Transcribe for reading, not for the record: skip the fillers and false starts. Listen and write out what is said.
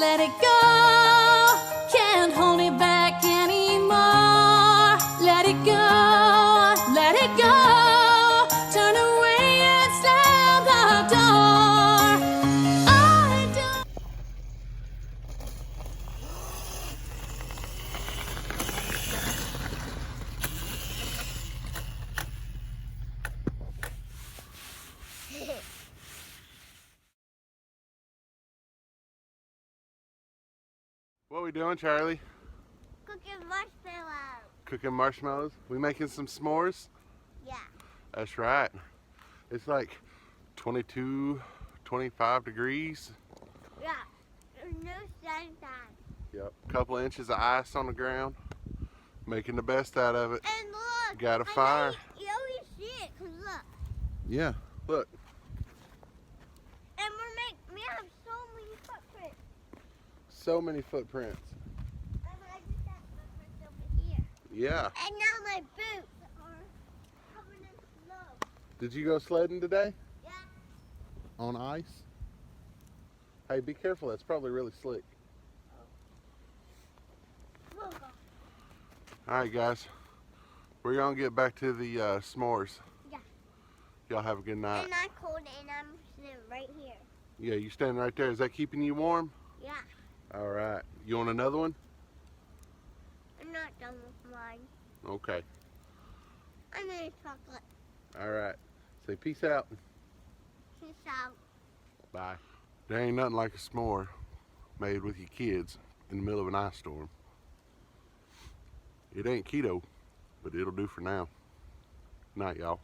let it go. Can't hold it back anymore. Let it go, let it go. Turn away and slam the door. I don't. What are we doing, Charlie? Cooking marshmallows. Cooking marshmallows? We making some s'mores? Yeah. That's right. It's like 22, 25 degrees. Yeah. There's no sunshine. Yep. Couple of inches of ice on the ground. Making the best out of it. And look. Got a fire. You always see it, cause look. Yeah, look. And we have so many footprints. So many footprints. And I just got footprints over here. Yeah. And now my boots are covered in snow. Did you go sledding today? Yeah. On ice? Hey, be careful. That's probably really slick. We'll go. Alright, guys. We're going to get back to the s'mores. Yeah. Y'all have a good night. And I'm cold and I'm sitting right here. Yeah, you standing right there. Is that keeping you warm? Yeah. Alright. You want another one? I'm not done with mine. Okay. I made chocolate. Alright. Say peace out. Peace out. Bye. There ain't nothing like a s'more made with your kids in the middle of an ice storm. It ain't keto, but it'll do for now. Night, y'all.